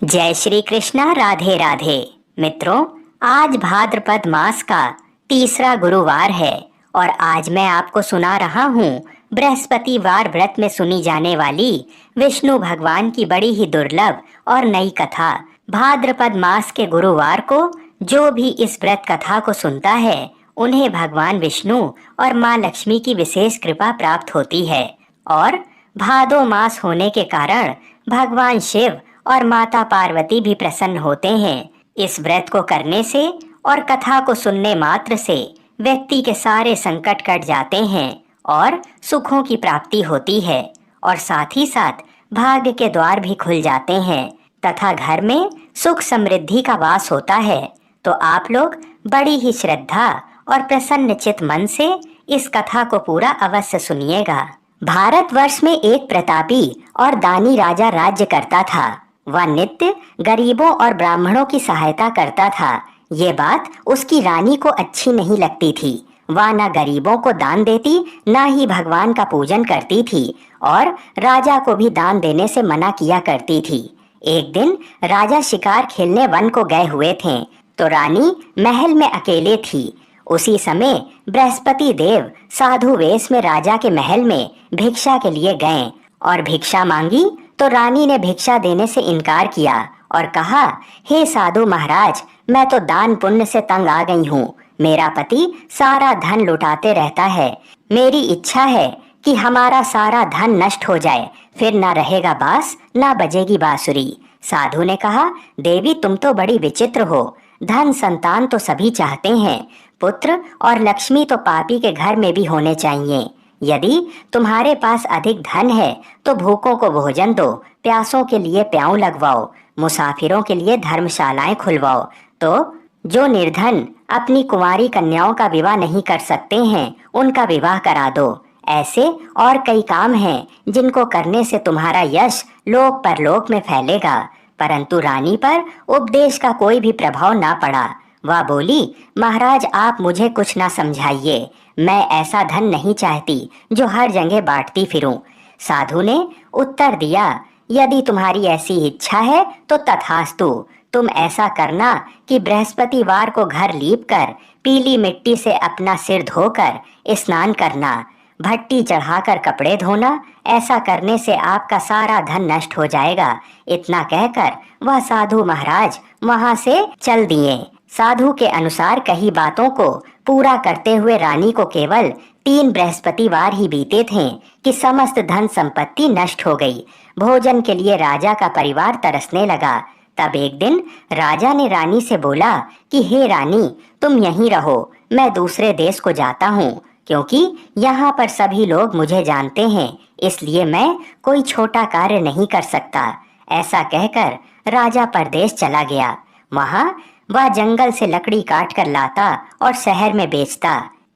जय श्री कृष्णा। राधे राधे। मित्रों, आज भाद्रपद मास का तीसरा गुरुवार है और आज मैं आपको सुना रहा हूँ बृहस्पतिवार व्रत में सुनी जाने वाली विष्णु भगवान की बड़ी ही दुर्लभ और नई कथा। भाद्रपद मास के गुरुवार को जो भी इस व्रत कथा को सुनता है उन्हें भगवान विष्णु और माँ लक्ष्मी की विशेष कृपा प्राप्त होती है और भादो मास होने के कारण भगवान शिव और माता पार्वती भी प्रसन्न होते हैं। इस व्रत को करने से और कथा को सुनने मात्र से व्यक्ति के सारे संकट कट जाते हैं और सुखों की प्राप्ति होती है और साथ ही साथ भाग्य के द्वार भी खुल जाते हैं तथा घर में सुख समृद्धि का वास होता है। तो आप लोग बड़ी ही श्रद्धा और प्रसन्न चित मन से इस कथा को पूरा अवश्य सुनिएगा। भारतवर्ष में एक प्रतापी और दानी राजा राज्य करता था। वह नित्य गरीबों और ब्राह्मणों की सहायता करता था। ये बात उसकी रानी को अच्छी नहीं लगती थी। वह न गरीबों को दान देती, न ही भगवान का पूजन करती थी और राजा को भी दान देने से मना किया करती थी। एक दिन राजा शिकार खेलने वन को गए हुए थे तो रानी महल में अकेले थी। उसी समय बृहस्पति देव साधु वेश में राजा के महल में भिक्षा के लिए गए और भिक्षा मांगी तो रानी ने भिक्षा देने से इनकार किया और कहा, हे साधु महाराज, मैं तो दान पुण्य से तंग आ गई हूँ। मेरा पति सारा धन लुटाते रहता है। मेरी इच्छा है कि हमारा सारा धन नष्ट हो जाए, फिर ना रहेगा बांस ना बजेगी बांसुरी। साधु ने कहा, देवी तुम तो बड़ी विचित्र हो। धन संतान तो सभी चाहते हैं, पुत्र और लक्ष्मी तो पापी के घर में भी होने चाहिए। यदि तुम्हारे पास अधिक धन है तो भूखों को भोजन दो, प्यासों के लिए प्याऊ लगवाओ, मुसाफिरों के लिए धर्मशालाएं खुलवाओ। तो जो निर्धन अपनी कुंवारी कन्याओं का विवाह नहीं कर सकते हैं उनका विवाह करा दो। ऐसे और कई काम हैं जिनको करने से तुम्हारा यश लोक परलोक में फैलेगा। परंतु रानी पर उपदेश का कोई भी प्रभाव ना पड़ा। वह बोली, महाराज आप मुझे कुछ ना समझाइए, मैं ऐसा धन नहीं चाहती जो हर जगह बांटती फिरूं। साधु ने उत्तर दिया, यदि तुम्हारी ऐसी इच्छा है तो तथास्तु। तुम ऐसा करना कि बृहस्पतिवार को घर लीपकर पीली मिट्टी से अपना सिर धोकर स्नान करना, भट्टी चढ़ाकर कपड़े धोना। ऐसा करने से आपका सारा धन नष्ट हो जाएगा। इतना कहकर वह साधु महाराज वहां से चल दिए। साधु के अनुसार कही बातों को पूरा करते हुए रानी को केवल 3 बृहस्पतिवार ही बीते थे कि समस्त धन संपत्ति नष्ट हो गई। भोजन के लिए राजा का परिवार तरसने लगा। तब एक दिन राजा ने रानी से बोला कि हे रानी, तुम यहीं रहो, मैं दूसरे देश को जाता हूँ, क्योंकि यहाँ पर सभी लोग मुझे जानते हैं, इसलिए मैं कोई छोटा कार्य नहीं कर सकता। ऐसा कहकर राजा परदेश चला गया। वहाँ वह जंगल से लकड़ी काट कर लाता और शहर में बेचता।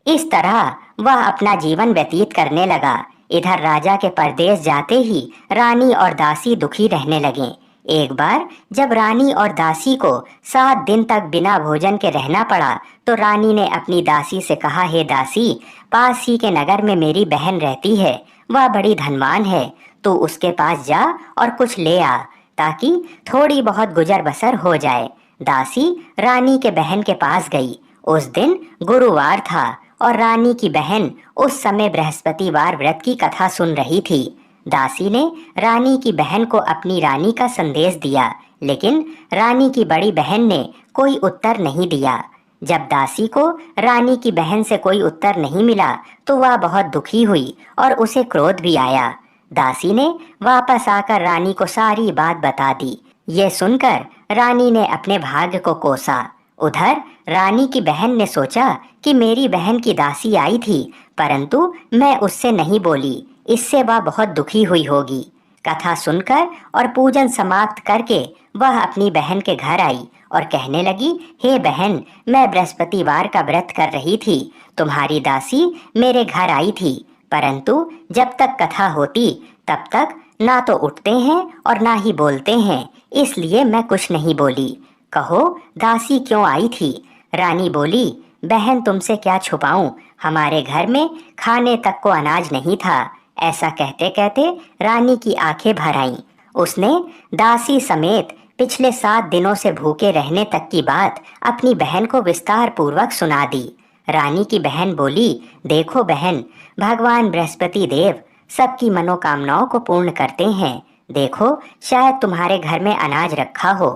इस तरह वह अपना जीवन व्यतीत करने लगा। इधर राजा के परदेश जाते ही रानी और दासी दुखी रहने लगे। एक बार जब रानी और दासी को 7 दिन तक बिना भोजन के रहना पड़ा तो रानी ने अपनी दासी से कहा, हे दासी, पास ही के नगर में मेरी बहन रहती है, वह बड़ी धनवान है, तू उसके पास जा और कुछ ले आ ताकि थोड़ी बहुत गुजर बसर हो जाए। दासी रानी के बहन के पास गई। उस दिन गुरुवार था और रानी की बहन उस समय बृहस्पतिवार व्रत की कथा सुन रही थी। दासी ने रानी की बहन को अपनी रानी का संदेश दिया, लेकिन रानी की बड़ी बहन ने कोई उत्तर नहीं दिया। जब दासी को रानी की बहन से कोई उत्तर नहीं मिला तो वह बहुत दुखी हुई और उसे क्रोध भी आया। दासी ने वापस आकर रानी को सारी बात बता दी। ये सुनकर रानी ने अपने भाग्य को कोसा। उधर रानी की बहन ने सोचा कि मेरी बहन की दासी आई थी, परंतु मैं उससे नहीं बोली, इससे वह बहुत दुखी हुई होगी। कथा सुनकर और पूजन समाप्त करके वह अपनी बहन के घर आई और कहने लगी, हे बहन, मैं बृहस्पतिवार का व्रत कर रही थी, तुम्हारी दासी मेरे घर आई थी, परंतु जब तक कथा होती तब तक ना तो उठते हैं और ना ही बोलते हैं, इसलिए मैं कुछ नहीं बोली। कहो दासी क्यों आई थी? रानी बोली, बहन तुमसे क्या छुपाऊं, हमारे घर में खाने तक को अनाज नहीं था। ऐसा कहते कहते रानी की आंखें भर आईं। उसने दासी समेत पिछले 7 दिनों से भूखे रहने तक की बात अपनी बहन को विस्तार पूर्वक सुना दी। रानी की बहन बोली, देखो बहन, भगवान बृहस्पति देव सबकी मनोकामनाओं को पूर्ण करते हैं। देखो, शायद तुम्हारे घर में अनाज रखा हो।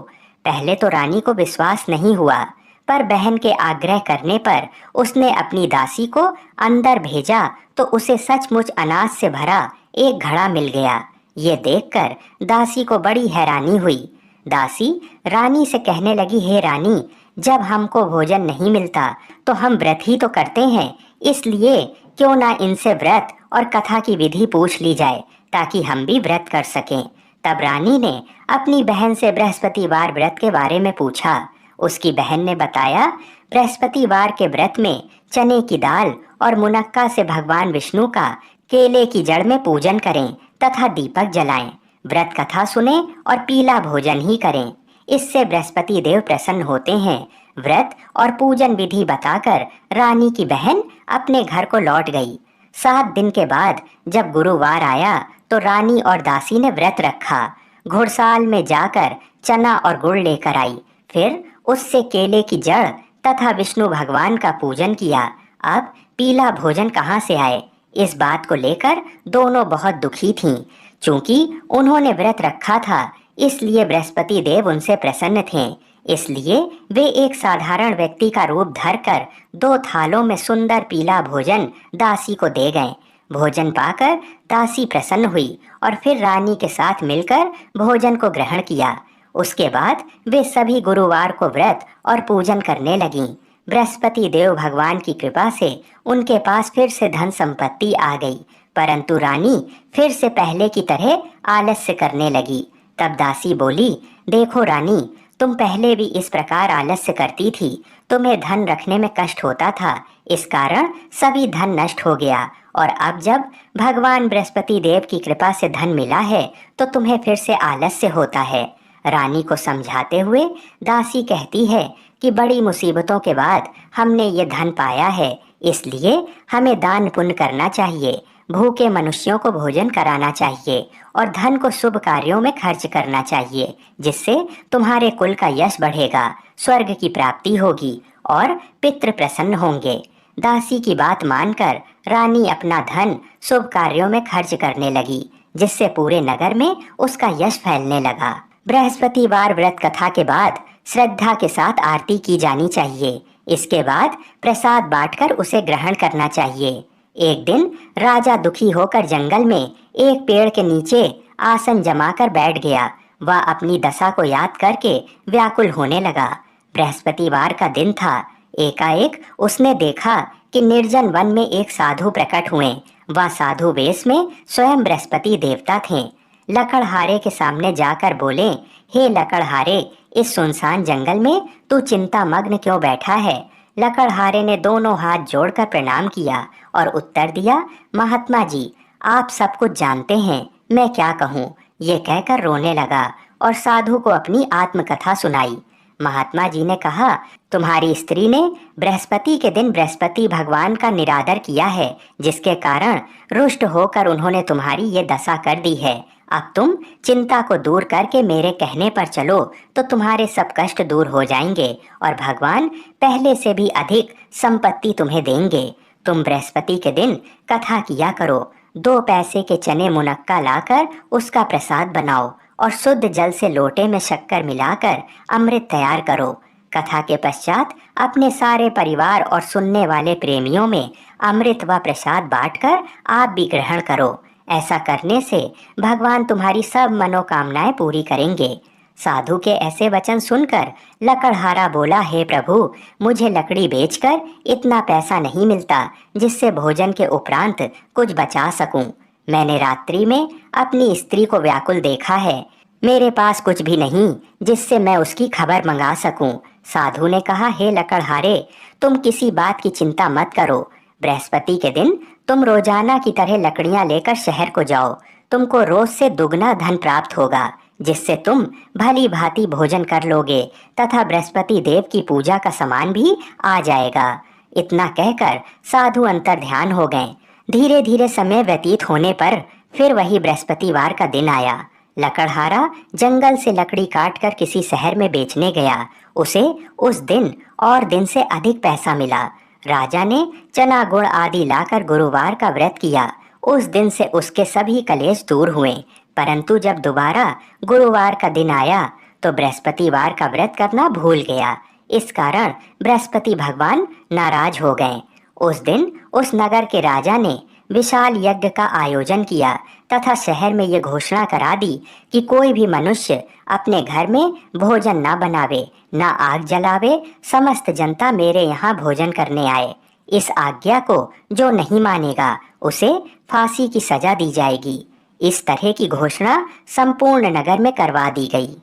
पहले तो रानी को विश्वास नहीं हुआ, पर बहन के आग्रह करने पर उसने अपनी दासी को अंदर भेजा तो उसे सचमुच अनाज से भरा एक घड़ा मिल गया। ये देखकर दासी को बड़ी हैरानी हुई। दासी रानी से कहने लगी, हे रानी, जब हमको भोजन नहीं मिलता तो हम व्रत ही तो करते हैं, इसलिए क्यों ना इनसे व्रत और कथा की विधि पूछ ली जाए ताकि हम भी व्रत कर सकें। तब रानी ने अपनी बहन से बृहस्पतिवार व्रत के बारे में पूछा। उसकी बहन ने बताया, बृहस्पतिवार के व्रत में चने की दाल और मुनक्का से भगवान विष्णु का केले की जड़ में पूजन करें तथा दीपक जलाएं, व्रत कथा सुने और पीला भोजन ही करें। इससे बृहस्पति देव प्रसन्न होते हैं। व्रत और पूजन विधि बताकर रानी की बहन अपने घर को लौट गई। 7 दिन के बाद जब गुरुवार आया तो रानी और दासी ने व्रत रखा। घुड़साल में जाकर चना और गुड़ लेकर आई, फिर उससे केले की जड़ तथा विष्णु भगवान का पूजन किया। अब पीला भोजन कहाँ से आए, इस बात को लेकर दोनों बहुत दुखी थीं। चूंकि उन्होंने व्रत रखा था, इसलिए बृहस्पति देव उनसे प्रसन्न थे। इसलिए वे एक साधारण व्यक्ति का रूप धरकर 2 थालों में सुंदर पीला भोजन दासी को दे गए। भोजन पाकर दासी प्रसन्न हुई और फिर रानी के साथ मिलकर भोजन को ग्रहण किया। उसके बाद वे सभी गुरुवार को व्रत और पूजन करने लगीं। बृहस्पति देव भगवान की कृपा से उनके पास फिर से धन संपत्ति आ गई, परंतु रानी फिर से पहले की तरह आलस्य करने लगी। तब दासी बोली, देखो रानी, तुम पहले भी इस प्रकार आलस्य करती थी, तुम्हें धन रखने में कष्ट होता था, इस कारण सभी धन नष्ट हो गया, और अब जब भगवान बृहस्पति देव की कृपा से धन मिला है तो तुम्हें फिर से आलस्य होता है। रानी को समझाते हुए दासी कहती है कि बड़ी मुसीबतों के बाद हमने ये धन पाया है, इसलिए हमें दान पुण्य करना चाहिए, भूखे मनुष्यों को भोजन कराना चाहिए और धन को शुभ कार्यों में खर्च करना चाहिए, जिससे तुम्हारे कुल का यश बढ़ेगा, स्वर्ग की प्राप्ति होगी और पितृ प्रसन्न होंगे। दासी की बात मानकर रानी अपना धन शुभ कार्यों में खर्च करने लगी, जिससे पूरे नगर में उसका यश फैलने लगा। बृहस्पतिवार व्रत कथा के बाद श्रद्धा के साथ आरती की जानी चाहिए। इसके बाद प्रसाद बांटकर उसे ग्रहण करना चाहिए। एक दिन राजा दुखी होकर जंगल में एक पेड़ के नीचे आसन जमाकर बैठ गया। वह अपनी दशा को याद करके व्याकुल होने लगा। बृहस्पतिवार का दिन था। एकाएक उसने देखा कि निर्जन वन में एक साधु प्रकट हुए। वह साधु वेश में स्वयं बृहस्पति देवता थे। लकड़हारे के सामने जाकर बोले, हे लकड़हारे, इस सुनसान जंगल में तू चिंता मग्न क्यों बैठा है? लकड़हारे ने दोनों हाथ जोड़कर प्रणाम किया और उत्तर दिया, महात्मा जी, आप सब कुछ जानते हैं, मैं क्या कहूँ। ये कहकर रोने लगा और साधु को अपनी आत्मकथा सुनाई। महात्मा जी ने कहा, तुम्हारी स्त्री ने बृहस्पति के दिन बृहस्पति भगवान का निरादर किया है, जिसके कारण रुष्ट होकर उन्होंने तुम्हारी ये दशा कर दी है। अब तुम चिंता को दूर करके मेरे कहने पर चलो तो तुम्हारे सब कष्ट दूर हो जाएंगे और भगवान पहले से भी अधिक संपत्ति तुम्हें देंगे। तुम बृहस्पति के दिन कथा किया करो। 2 पैसे के चने मुनक्का लाकर उसका प्रसाद बनाओ और शुद्ध जल से लोटे में शक्कर मिलाकर अमृत तैयार करो। कथा के पश्चात अपने सारे परिवार और सुनने वाले प्रेमियों में अमृत व प्रसाद बांटकर आप भी ग्रहण करो। ऐसा करने से भगवान तुम्हारी सब मनोकामनाएं पूरी करेंगे। साधु के ऐसे वचन सुनकर लकड़हारा बोला, हे प्रभु, मुझे लकड़ी बेचकर इतना पैसा नहीं मिलता जिससे भोजन के उपरांत कुछ बचा सकूं। मैंने रात्रि में अपनी स्त्री को व्याकुल देखा है। मेरे पास कुछ भी नहीं जिससे मैं उसकी खबर मंगा सकूं। साधु ने कहा, हे लकड़हारे, तुम किसी बात की चिंता मत करो। बृहस्पति के दिन तुम रोजाना की तरह लकड़ियां लेकर शहर को जाओ। तुमको रोज से दुगना धन प्राप्त होगा, जिससे तुम भली भांति भोजन कर लोगे तथा बृहस्पति देव की पूजा का सामान भी आ जाएगा। इतना कहकर साधु अंतर ध्यान हो गए। धीरे धीरे समय व्यतीत होने पर फिर वही बृहस्पतिवार का दिन आया। लकड़हारा जंगल से लकड़ी काटकर किसी शहर में बेचने गया। उसे उस दिन और दिन से अधिक पैसा मिला। राजा ने चना गुड़ आदि लाकर गुरुवार का व्रत किया। उस दिन से उसके सभी कलेश दूर हुए। परंतु जब दोबारा गुरुवार का दिन आया तो बृहस्पतिवार का व्रत करना भूल गया। इस कारण बृहस्पति भगवान नाराज हो गए। उस दिन उस नगर के राजा ने विशाल यज्ञ का आयोजन किया तथा शहर में ये घोषणा करा दी कि कोई भी मनुष्य अपने घर में भोजन न बनावे, न आग जलावे। समस्त जनता मेरे यहाँ भोजन करने आए। इस आज्ञा को जो नहीं मानेगा उसे फांसी की सजा दी जाएगी। इस तरह की घोषणा संपूर्ण नगर में करवा दी गई।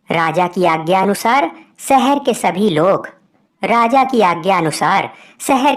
राजा की आज्ञा अनुसार शहर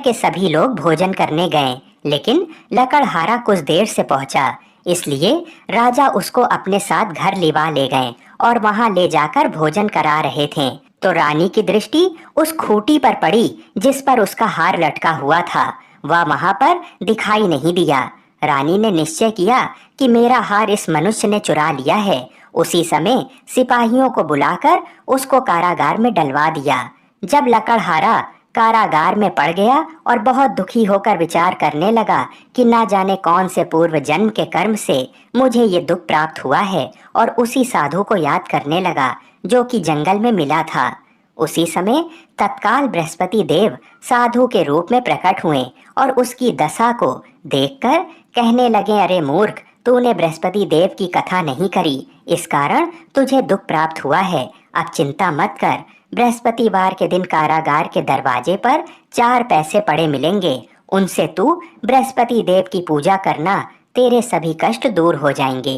के सभी लोग भोजन करने गए, लेकिन लकड़हारा कुछ देर से पहुंचा। इसलिए राजा उसको अपने साथ घर लिवा ले गए और वहां ले जाकर भोजन करा रहे थे तो रानी की दृष्टि उस खूंटी पर पड़ी जिस पर उसका हार लटका हुआ था। वह वहां पर दिखाई नहीं दिया। रानी ने निश्चय किया कि मेरा हार इस मनुष्य ने चुरा लिया है। उसी समय सिपाहियों को बुलाकर उसको कारागार में डलवा दिया। जब लकड़हारा कारागार में पड़ गया और बहुत दुखी होकर विचार करने लगा कि ना जाने कौन से पूर्व जन्म के कर्म से मुझे ये दुख प्राप्त हुआ है, और उसी साधु को याद करने लगा जो कि जंगल में मिला था। उसी समय तत्काल बृहस्पति देव साधु के रूप में प्रकट हुए और उसकी दशा को देखकर कहने लगे, अरे मूर्ख, तूने बृहस्पति देव की कथा नहीं करी, इस कारण तुझे दुख प्राप्त हुआ है। अब चिंता मत कर। बृहस्पतिवार के दिन कारागार के दरवाजे पर 4 पैसे पड़े मिलेंगे। उनसे तू बृहस्पति देव की पूजा करना, तेरे सभी कष्ट दूर हो जाएंगे।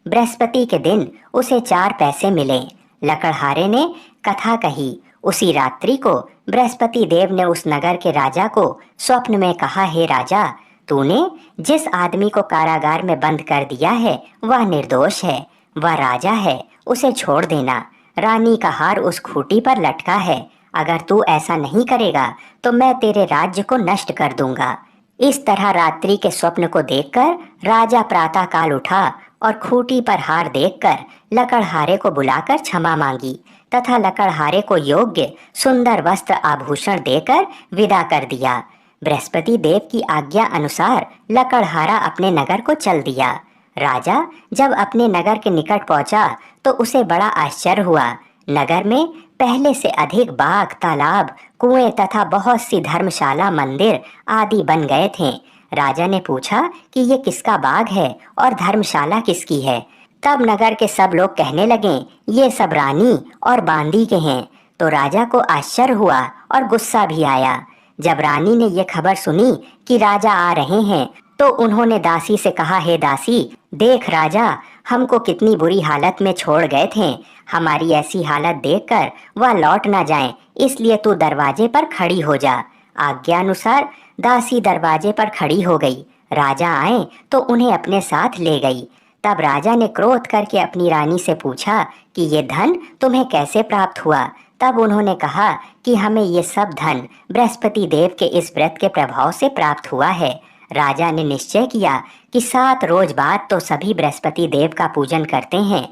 बृहस्पति के दिन उसे 4 पैसे मिले। लकड़हारे ने कथा कही। उसी रात्रि को बृहस्पति देव ने उस नगर के राजा को स्वप्न में कहा, हे राजा, तूने जिस आदमी को कारागार में बंद कर दिया है वह निर्दोष है, वह राजा है, उसे छोड़ देना। रानी का हार उस खूंटी पर लटका है। अगर तू ऐसा नहीं करेगा तो मैं तेरे राज्य को नष्ट कर दूंगा। इस तरह रात्रि के स्वप्न को देखकर राजा प्रातः काल उठा और खूंटी पर हार देखकर लकड़हारे को बुलाकर क्षमा मांगी तथा लकड़हारे को योग्य सुंदर वस्त्र आभूषण देकर विदा कर दिया। बृहस्पति देव की आज्ञा अनुसार लकड़हारा अपने नगर को चल दिया। राजा जब अपने नगर के निकट पहुंचा तो उसे बड़ा आश्चर्य हुआ। नगर में पहले से अधिक बाग, तालाब, कुएं तथा बहुत सी धर्मशाला, मंदिर आदि बन गए थे। राजा ने पूछा कि ये किसका बाग है और धर्मशाला किसकी है। तब नगर के सब लोग कहने लगे, ये सब रानी और बांदी के हैं। तो राजा को आश्चर्य हुआ और गुस्सा भी आया। जब रानी ने ये खबर सुनी कि राजा आ रहे हैं तो उन्होंने दासी से कहा, हे दासी, देख राजा हमको कितनी बुरी हालत में छोड़ गए थे। हमारी ऐसी हालत देखकर वह लौट ना जाए, इसलिए तू दरवाजे पर खड़ी हो जा। आज्ञा अनुसार दासी दरवाजे पर खड़ी हो गई। राजा आए तो उन्हें अपने साथ ले गई। तब राजा ने क्रोध करके अपनी रानी से पूछा कि ये धन तुम्हें कैसे प्राप्त हुआ। तब उन्होंने कहा कि हमें ये सब धन बृहस्पति देव के इस व्रत के प्रभाव से प्राप्त हुआ है। राजा ने निश्चय किया कि 7 रोज बाद तो सभी बृहस्पति देव का पूजन करते हैं,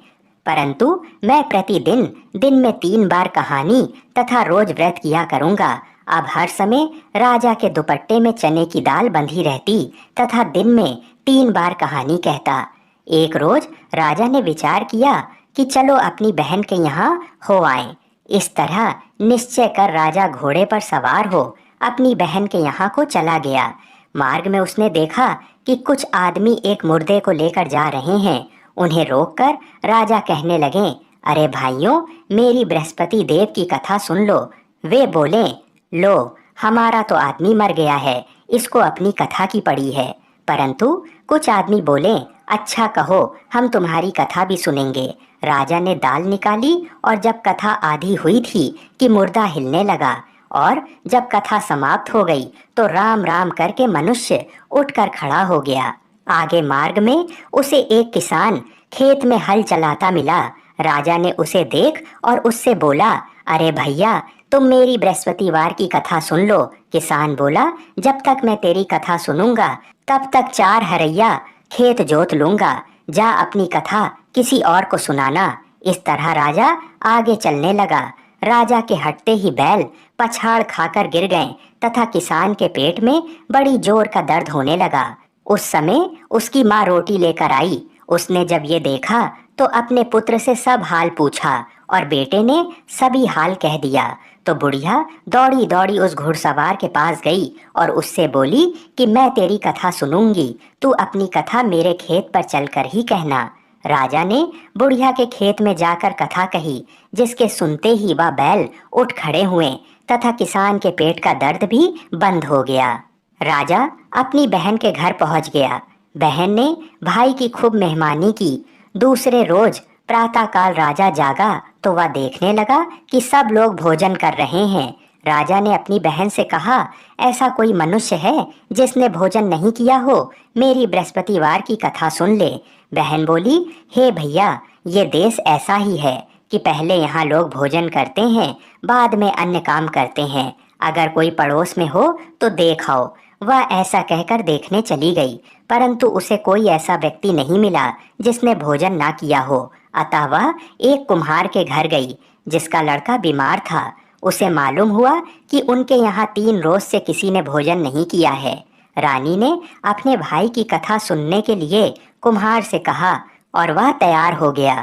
परंतु मैं प्रतिदिन दिन में 3 बार कहानी तथा रोज व्रत किया करूंगा। अब हर समय राजा के दुपट्टे में चने की दाल बंधी रहती तथा दिन में 3 बार कहानी कहता। एक रोज राजा ने विचार किया कि चलो अपनी बहन के यहाँ हो आए। इस तरह निश्चय कर राजा घोड़े पर सवार हो अपनी बहन के यहाँ को चला गया। मार्ग में उसने देखा कि कुछ आदमी एक मुर्दे को लेकर जा रहे हैं। उन्हें रोककर राजा कहने लगे, अरे भाइयों, मेरी बृहस्पति देव की कथा सुन लो। वे बोले, लो, हमारा तो आदमी मर गया है, इसको अपनी कथा की पड़ी है। परंतु कुछ आदमी बोले, अच्छा कहो, हम तुम्हारी कथा भी सुनेंगे। राजा ने दाल निकाली और जब कथा आधी हुई थी कि मुर्दा हिलने लगा, और जब कथा समाप्त हो गई तो राम राम करके मनुष्य उठकर खड़ा हो गया। आगे मार्ग में उसे एक किसान खेत में हल चलाता मिला। राजा ने उसे देख और उससे बोला, अरे भैया, तुम मेरी बृहस्पतिवार की कथा सुन लो। किसान बोला, जब तक मैं तेरी कथा सुनूंगा तब तक 4 हरैया खेत जोत लूंगा। जा अपनी कथा किसी और को सुनाना। इस तरह राजा आगे चलने लगा। राजा के हटते ही बैल पछाड़ खाकर गिर गए तथा किसान के पेट में बड़ी जोर का दर्द होने लगा। उस समय उसकी माँ रोटी लेकर आई। उसने जब ये देखा तो अपने पुत्र से सब हाल पूछा और बेटे ने सभी हाल कह दिया। तो बुढ़िया दौड़ी दौड़ी उस घुड़सवार के पास गई और उससे बोली कि मैं तेरी कथा सुनूंगी, तू अपनी कथा मेरे खेत पर चलकर ही कहना। राजा ने बुढ़िया के खेत में जाकर कथा कही, जिसके सुनते ही वह बैल उठ खड़े हुए तथा किसान के पेट का दर्द भी बंद हो गया। राजा अपनी बहन के घर पहुंच गया। बहन ने भाई की खूब मेहमानी की। दूसरे रोज प्रातःकाल राजा जागा तो वह देखने लगा कि सब लोग भोजन कर रहे हैं। राजा ने अपनी बहन से कहा, ऐसा कोई मनुष्य है जिसने भोजन नहीं किया हो? मेरी बृहस्पतिवार की कथा सुन ले। बहन बोली, हे भैया, ये देश ऐसा ही है कि पहले यहाँ लोग भोजन करते हैं, बाद में अन्य काम करते हैं। अगर कोई पड़ोस में हो तो देख आओ। वह ऐसा कहकर देखने चली गई, परंतु उसे कोई ऐसा व्यक्ति नहीं मिला जिसने भोजन ना किया हो। अतः वह एक कुम्हार के घर गई जिसका लड़का बीमार था। उसे मालूम हुआ कि उनके यहाँ 3 रोज से किसी ने भोजन नहीं किया है। रानी ने अपने भाई की कथा सुनने के लिए कुम्हार से कहा और वह तैयार हो गया।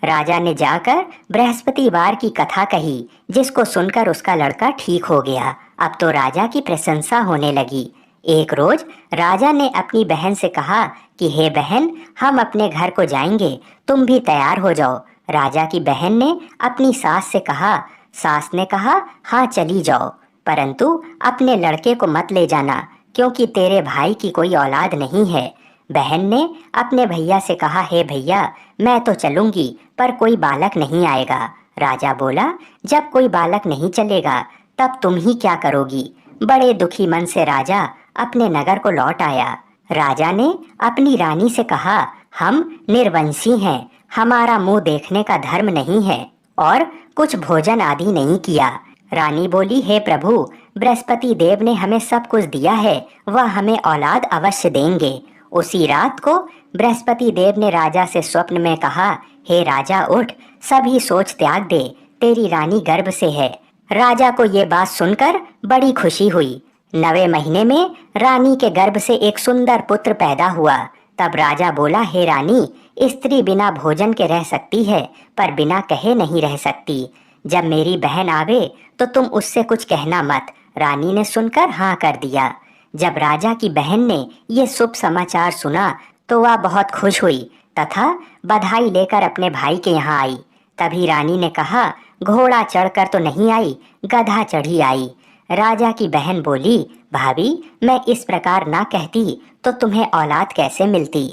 राजा ने जाकर बृहस्पतिवार की कथा कही, जिसको सुनकर उसका लड़का ठीक हो गया। अब तो राजा की प्रशंसा होने लगी। एक रोज राजा ने अपनी बहन से कहा कि हे बहन, हम अपने घर को जाएंगे, तुम भी तैयार हो जाओ। राजा की बहन ने अपनी सास से कहा। सास ने कहा, हाँ चली जाओ, परंतु अपने लड़के को मत ले जाना, क्योंकि तेरे भाई की कोई औलाद नहीं है। बहन ने अपने भैया से कहा, हे भैया, मैं तो चलूंगी, पर कोई बालक नहीं आएगा। राजा बोला, जब कोई बालक नहीं चलेगा तब तुम ही क्या करोगी? बड़े दुखी मन से राजा अपने नगर को लौट आया। राजा ने अपनी रानी से कहा, हम निर्वंशी हैं, हमारा मुंह देखने का धर्म नहीं है और कुछ भोजन आदि नहीं किया। रानी बोली, हे प्रभु, बृहस्पति देव ने हमें सब कुछ दिया है, वह हमें औलाद अवश्य देंगे। उसी रात को बृहस्पति देव ने राजा से स्वप्न में कहा, हे राजा उठ, सभी सोच त्याग दे, तेरी रानी गर्भ से है। राजा को ये बात सुनकर बड़ी खुशी हुई। 9वें महीने में रानी के गर्भ से एक सुंदर पुत्र पैदा हुआ। तब राजा बोला, हे रानी, स्त्री बिना भोजन के रह सकती है, पर बिना कहे नहीं रह सकती। जब मेरी बहन आवे तो तुम उससे कुछ कहना मत। रानी ने सुनकर हाँ कर दिया। जब राजा की बहन ने ये शुभ समाचार सुना तो वह बहुत खुश हुई तथा बधाई लेकर अपने भाई के यहाँ आई। तभी रानी ने कहा, घोड़ा चढ़कर तो नहीं आई, गधा चढ़ी आई। राजा की बहन बोली, भाभी, मैं इस प्रकार ना कहती तो तुम्हें औलाद कैसे मिलती?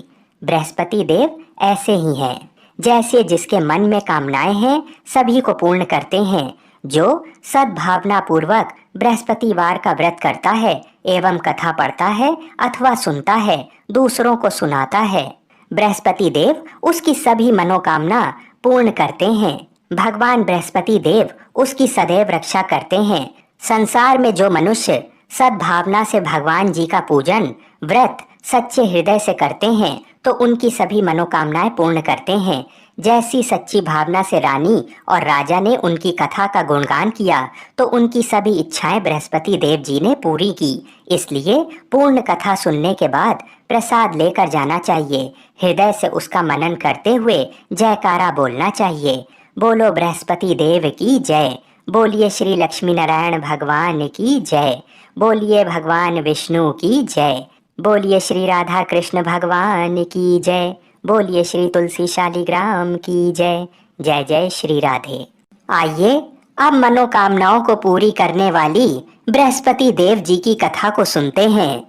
बृहस्पति देव ऐसे ही हैं, जैसे जिसके मन में कामनाएं हैं सभी को पूर्ण करते हैं। जो सद्भावना पूर्वक बृहस्पतिवार का व्रत करता है एवं कथा पढ़ता है अथवा सुनता है, दूसरों को सुनाता है, बृहस्पति देव उसकी सभी मनोकामना पूर्ण करते हैं। भगवान बृहस्पति देव उसकी सदैव रक्षा करते हैं। संसार में जो मनुष्य सद्भावना से भगवान जी का पूजन व्रत सच्चे हृदय से करते हैं तो उनकी सभी मनोकामनाएं पूर्ण करते हैं। जैसी सच्ची भावना से रानी और राजा ने उनकी कथा का गुणगान किया तो उनकी सभी इच्छाएं बृहस्पति देव जी ने पूरी की। इसलिए पूर्ण कथा सुनने के बाद प्रसाद लेकर जाना चाहिए। हृदय से उसका मनन करते हुए जयकारा बोलना चाहिए। बोलो बृहस्पति देव की जय। बोलिए श्री लक्ष्मी नारायण भगवान की जय। बोलिए भगवान विष्णु की जय। बोलिए श्री राधा कृष्ण भगवान की जय। बोलिए श्री तुलसी शालिग्राम की जय। जय जय श्री राधे। आइए अब मनोकामनाओं को पूरी करने वाली बृहस्पति देव जी की कथा को सुनते हैं।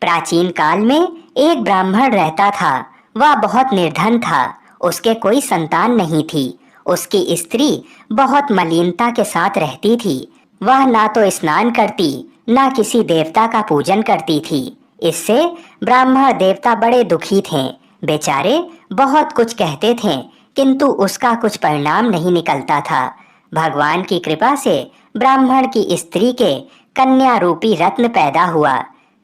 प्राचीन काल में एक ब्राह्मण रहता था। वह बहुत निर्धन था। उसके कोई संतान नहीं थी। उसकी स्त्री बहुत मलिनता के साथ रहती थी। वह ना तो स्नान करती, ना किसी देवता का पूजन करती थी। इससे ब्राह्मण देवता बड़े दुखी थे। बेचारे बहुत कुछ कहते थे, किंतु उसका कुछ परिणाम नहीं निकलता था। भगवान की कृपा से ब्राह्मण की स्त्री के कन्या रूपी रत्न पैदा हुआ।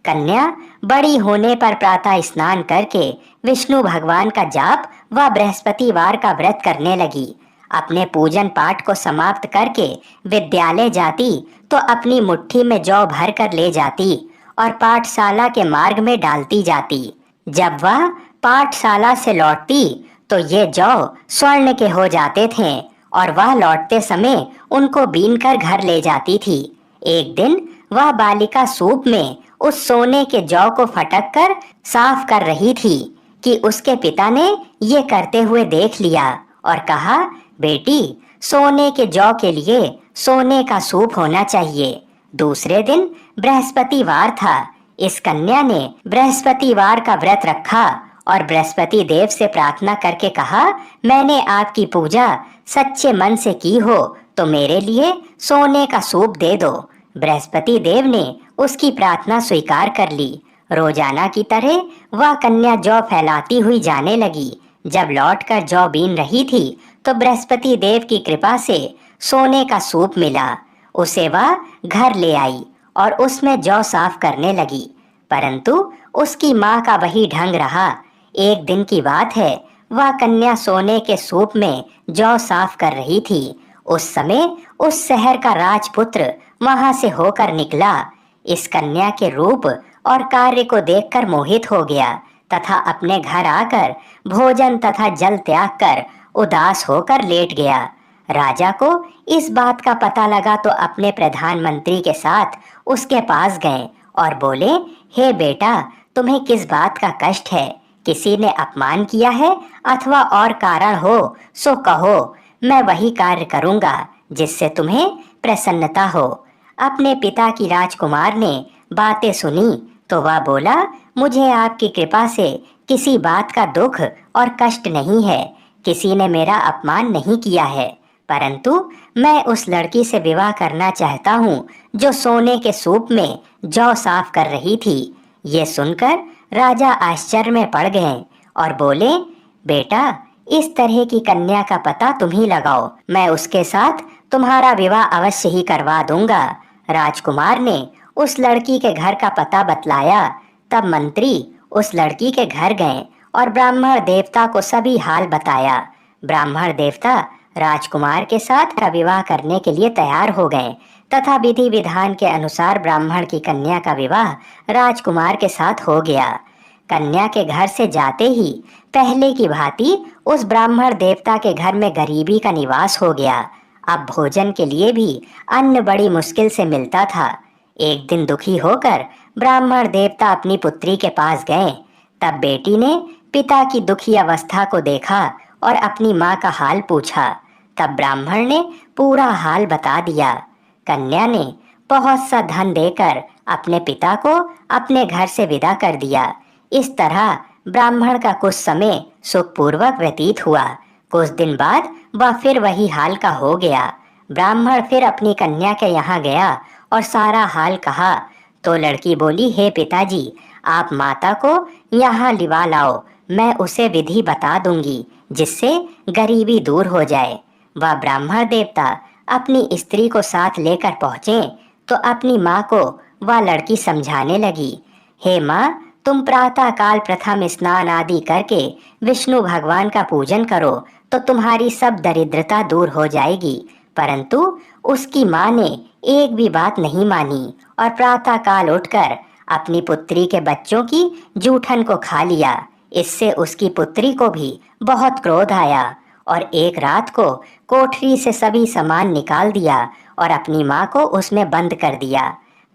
कन्या बड़ी होने पर प्रातः स्नान करके विष्णु भगवान का जाप व बृहस्पतिवार का व्रत करने लगी। अपने पूजन पाठ को समाप्त करके विद्यालय जाती तो अपनी मुट्ठी में जौ भर कर ले जाती और पाठशाला के मार्ग में डालती जाती। जब वह पाठशाला से लौटती तो ये जौ स्वर्ण के हो जाते थे और वह लौटते समय उनको बीन कर घर ले जाती थी। एक दिन वह बालिका सूप में उस सोने के जौ को फटक कर साफ कर रही थी कि उसके पिता ने ये करते हुए देख लिया और कहा, बेटी, सोने के जौ के लिए सोने का सूप होना चाहिए। दूसरे दिन बृहस्पतिवार था। इस कन्या ने बृहस्पतिवार का व्रत रखा और बृहस्पति देव से प्रार्थना करके कहा, मैंने आपकी पूजा सच्चे मन से की हो तो मेरे लिए सोने का सूप दे दो। बृहस्पति देव ने उसकी प्रार्थना स्वीकार कर ली। रोजाना की तरह वह कन्या जौ फैलाती हुई जाने लगी। जब लौटकर जौ बीन रही थी तो बृहस्पति देव की कृपा से सोने का सूप मिला। उसे वह घर ले आई और उसमें जौ साफ करने लगी, परंतु उसकी माँ का वही ढंग रहा। एक दिन की बात है, वह कन्या सोने के सूप में जौ साफ कर रही थी। उस समय उस शहर का राजपुत्र वहां से होकर निकला। इस कन्या के रूप और कार्य को देखकर मोहित हो गया तथा अपने घर आकर भोजन तथा जल त्याग कर उदास होकर लेट गया। राजा को इस बात का पता लगा तो अपने प्रधानमंत्री के साथ उसके पास गए और बोले, हे बेटा, तुम्हें किस बात का कष्ट है? किसी ने अपमान किया है अथवा और कारण हो सो कहो, मैं वही कार्य करूंगा जिससे तुम्हें प्रसन्नता हो। अपने पिता की राजकुमार ने बातें सुनी तो वह बोला, मुझे आपकी कृपा से किसी बात का दुख और कष्ट नहीं है। किसी ने मेरा अपमान नहीं किया है, परंतु मैं उस लड़की से विवाह करना चाहता हूँ जो सोने के सूप में जौ साफ कर रही थी। ये सुनकर राजा आश्चर्य में पड़ गए और बोले, बेटा, इस तरह की कन्या का पता तुम ही लगाओ, मैं उसके साथ तुम्हारा विवाह अवश्य ही करवा दूंगा। राजकुमार ने उस लड़की के घर का पता बतलाया। तब मंत्री उस लड़की के घर गए और ब्राह्मण देवता को सभी हाल बताया। ब्राह्मण देवता राजकुमार के साथ विवाह करने के लिए तैयार हो गए तथा विधि विधान के अनुसार ब्राह्मण की कन्या का विवाह राजकुमार के साथ हो गया। कन्या के घर से जाते ही पहले की भांति उस ब्राह्मण देवता के घर में गरीबी का निवास हो गया। अब भोजन के लिए भी अन्न बड़ी मुश्किल से मिलता था। एक दिन दुखी होकर ब्राह्मण देवता अपनी पुत्री के पास गए। तब बेटी ने पिता की दुखी अवस्था को देखा और अपनी माँ का हाल पूछा। तब ब्राह्मण ने पूरा हाल बता दिया। कन्या ने बहुत सा धन देकर अपने पिता को अपने घर से विदा कर दिया। इस तरह ब्राह्मण का कुछ समय सुखपूर्वक व्यतीत हुआ। कुछ दिन बाद वह फिर वही हाल का हो गया। ब्राह्मण फिर अपनी कन्या के यहाँ गया और सारा हाल कहा तो लड़की बोली, हे पिताजी, आप माता को यहाँ लिवा लाओ, मैं उसे विधि बता दूंगी जिससे गरीबी दूर हो जाए। वह ब्राह्मण देवता अपनी स्त्री को साथ लेकर पहुँचे तो अपनी माँ को वह लड़की समझाने लगी, हे माँ, तुम प्रातः काल प्रथम स्नान आदि करके विष्णु भगवान का पूजन करो तो तुम्हारी सब दरिद्रता दूर हो जाएगी। परंतु उसकी माँ ने एक भी बात नहीं मानी और प्रातः काल उठकर अपनी पुत्री के बच्चों की जूठन को खा लिया। इससे उसकी पुत्री को भी बहुत क्रोध आया और एक रात को कोठरी से सभी सामान निकाल दिया और अपनी माँ को उसमें बंद कर दिया।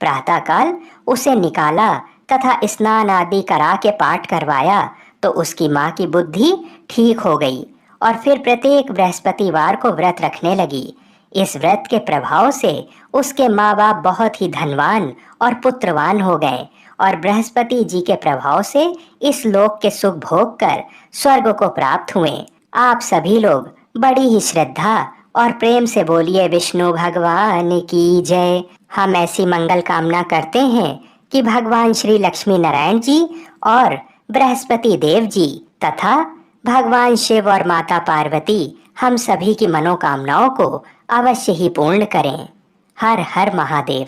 प्रातःकाल उसे निकाला तथा स्नान आदि करा के पाठ करवाया तो उसकी माँ की बुद्धि ठीक हो गई और फिर प्रत्येक बृहस्पतिवार को व्रत रखने लगी। इस व्रत के प्रभाव से उसके माँ बाप बहुत ही धनवान और पुत्रवान हो गए और बृहस्पति जी के प्रभाव से इस लोक के सुख भोग कर स्वर्ग को प्राप्त हुए। आप सभी लोग बड़ी ही श्रद्धा और प्रेम से बोलिए विष्णु भगवान की जय। हम ऐसी मंगल कामना करते हैं कि भगवान श्री लक्ष्मी नारायण जी और बृहस्पति देव जी तथा भगवान शिव और माता पार्वती हम सभी की मनोकामनाओं को अवश्य ही पूर्ण करें। हर हर महादेव।